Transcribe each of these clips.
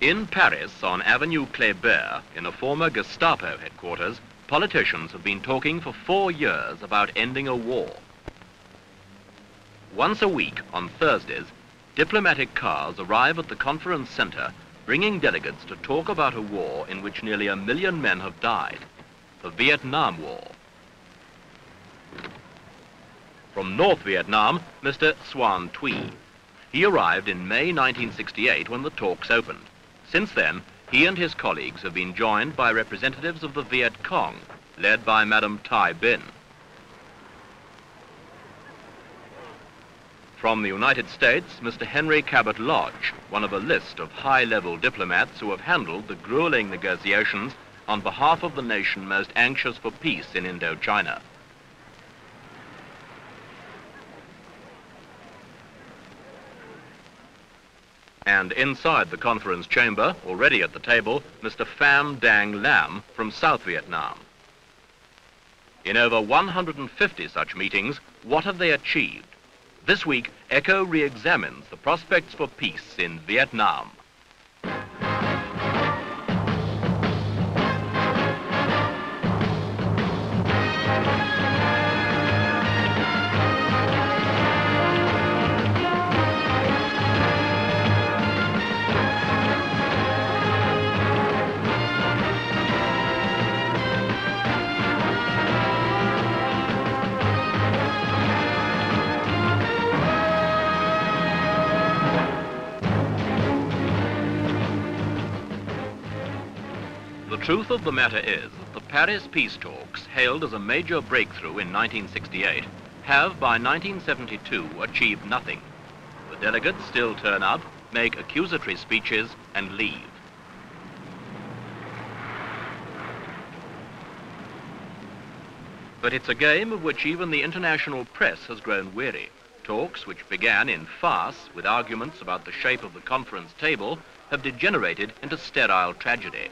In Paris, on Avenue Kléber, in a former Gestapo headquarters, politicians have been talking for 4 years about ending a war. Once a week, on Thursdays, diplomatic cars arrive at the conference center, bringing delegates to talk about a war in which nearly 1 million men have died, the Vietnam War. From North Vietnam, Mr. Xuan Thuy. He arrived in May 1968 when the talks opened. Since then, he and his colleagues have been joined by representatives of the Viet Cong, led by Madam Thai Binh. From the United States, Mr. Henry Cabot Lodge, one of a list of high-level diplomats who have handled the grueling negotiations on behalf of the nation most anxious for peace in Indochina. And inside the conference chamber, already at the table, Mr. Pham Dang Lam from South Vietnam. In over 150 such meetings, what have they achieved? This week, ECHO re-examines the prospects for peace in Vietnam. The truth of the matter is that the Paris peace talks, hailed as a major breakthrough in 1968, have by 1972 achieved nothing. The delegates still turn up, make accusatory speeches, and leave. But it's a game of which even the international press has grown weary. Talks which began in farce with arguments about the shape of the conference table have degenerated into sterile tragedy.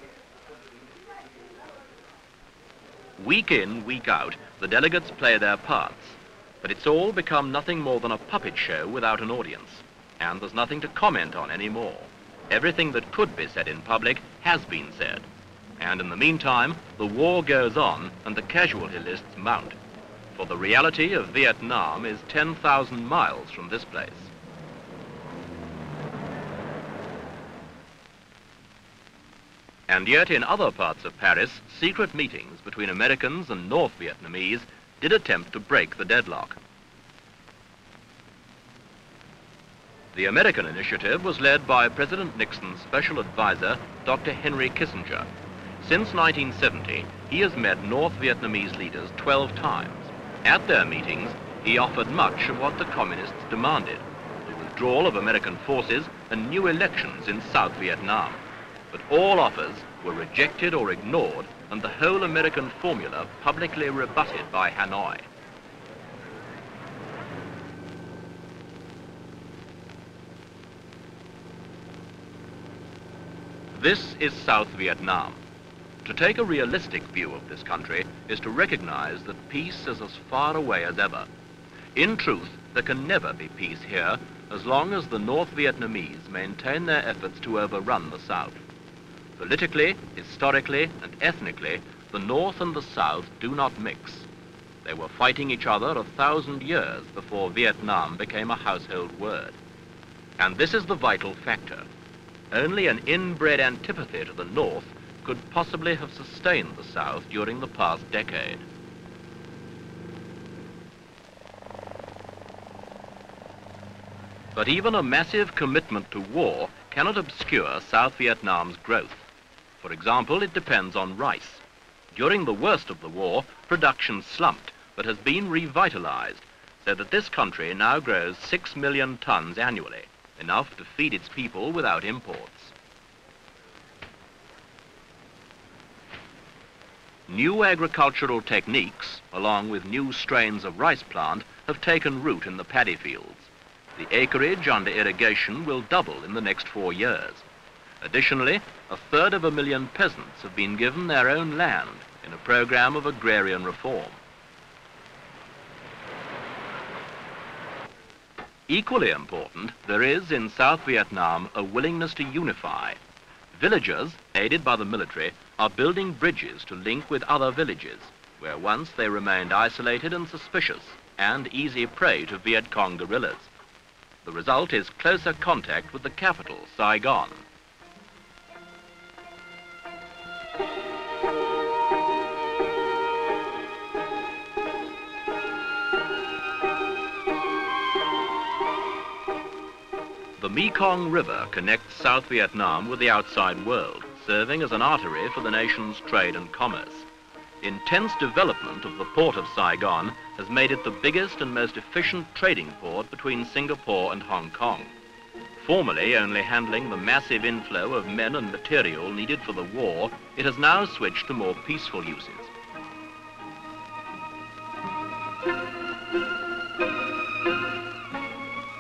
Week in, week out, the delegates play their parts, but it's all become nothing more than a puppet show without an audience, and there's nothing to comment on anymore. Everything that could be said in public has been said, and in the meantime, the war goes on and the casualty lists mount, for the reality of Vietnam is 10,000 miles from this place. And yet in other parts of Paris, secret meetings between Americans and North Vietnamese did attempt to break the deadlock. The American initiative was led by President Nixon's special advisor, Dr. Henry Kissinger. Since 1970, he has met North Vietnamese leaders 12 times. At their meetings, he offered much of what the communists demanded, the withdrawal of American forces and new elections in South Vietnam. But all offers were rejected or ignored, and the whole American formula publicly rebutted by Hanoi. This is South Vietnam. To take a realistic view of this country is to recognize that peace is as far away as ever. In truth, there can never be peace here as long as the North Vietnamese maintain their efforts to overrun the South. Politically, historically, and ethnically, the North and the South do not mix. They were fighting each other 1,000 years before Vietnam became a household word. And this is the vital factor. Only an inbred antipathy to the North could possibly have sustained the South during the past decade. But even a massive commitment to war cannot obscure South Vietnam's growth. For example, it depends on rice. During the worst of the war, production slumped, but has been revitalized, so that this country now grows 6 million tons annually, enough to feed its people without imports. New agricultural techniques, along with new strains of rice plant, have taken root in the paddy fields. The acreage under irrigation will double in the next 4 years. Additionally, 1/3 peasants have been given their own land in a program of agrarian reform. Equally important, there is in South Vietnam a willingness to unify. Villagers, aided by the military, are building bridges to link with other villages, where once they remained isolated and suspicious and easy prey to Viet Cong guerrillas. The result is closer contact with the capital, Saigon. The Mekong River connects South Vietnam with the outside world, serving as an artery for the nation's trade and commerce. Intense development of the port of Saigon has made it the biggest and most efficient trading port between Singapore and Hong Kong. Formerly only handling the massive inflow of men and material needed for the war, it has now switched to more peaceful uses.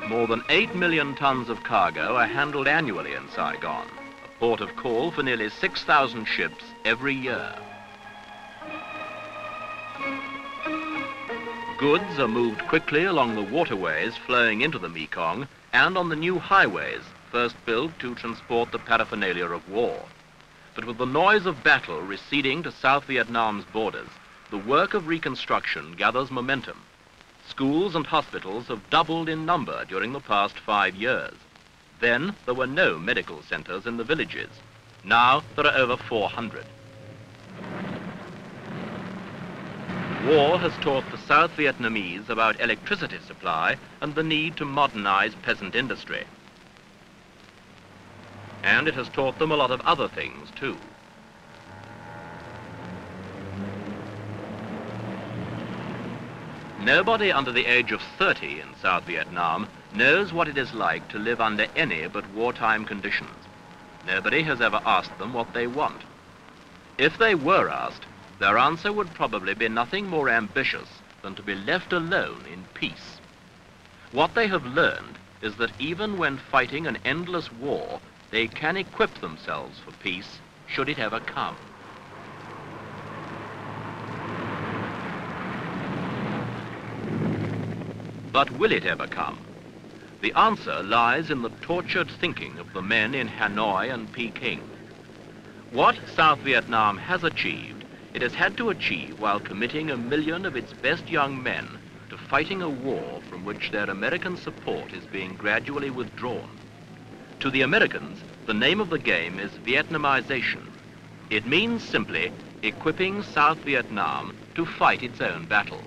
More than 8 million tons of cargo are handled annually in Saigon, a port of call for nearly 6,000 ships every year. Goods are moved quickly along the waterways flowing into the Mekong and on the new highways, first built to transport the paraphernalia of war. But with the noise of battle receding to South Vietnam's borders, the work of reconstruction gathers momentum. Schools and hospitals have doubled in number during the past 5 years. Then there were no medical centers in the villages. Now there are over 400. War has taught the South Vietnamese about electricity supply and the need to modernize peasant industry. And it has taught them a lot of other things too. Nobody under the age of 30 in South Vietnam knows what it is like to live under any but wartime conditions. Nobody has ever asked them what they want. If they were asked, their answer would probably be nothing more ambitious than to be left alone in peace. What they have learned is that even when fighting an endless war, they can equip themselves for peace, should it ever come. But will it ever come? The answer lies in the tortured thinking of the men in Hanoi and Peking. What South Vietnam has achieved, it has had to achieve while committing 1 million of its best young men to fighting a war from which their American support is being gradually withdrawn. To the Americans, the name of the game is Vietnamization. It means simply equipping South Vietnam to fight its own battles.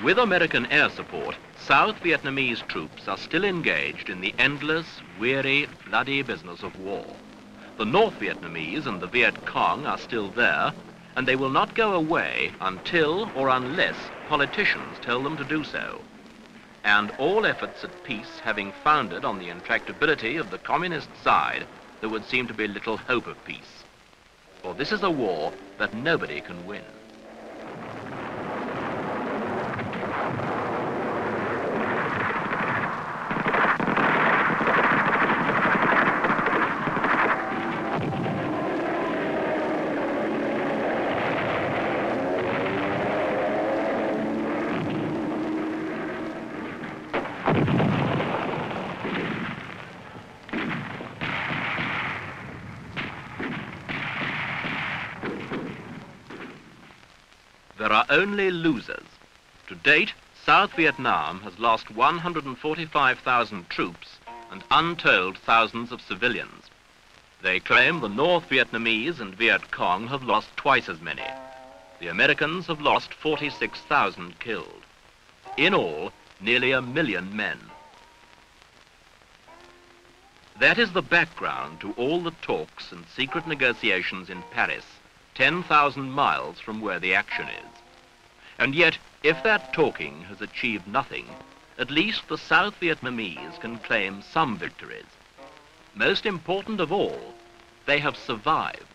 With American air support, South Vietnamese troops are still engaged in the endless, weary, bloody business of war. The North Vietnamese and the Viet Cong are still there, and they will not go away until or unless politicians tell them to do so. And all efforts at peace having founded on the intractability of the communist side, there would seem to be little hope of peace. For this is a war that nobody can win. There are only losers. To date, South Vietnam has lost 145,000 troops and untold thousands of civilians. They claim the North Vietnamese and Viet Cong have lost twice as many. The Americans have lost 46,000 killed. In all, nearly 1 million men. That is the background to all the talks and secret negotiations in Paris, 10,000 miles from where the action is. And yet, if that talking has achieved nothing, at least the South Vietnamese can claim some victories. Most important of all, they have survived.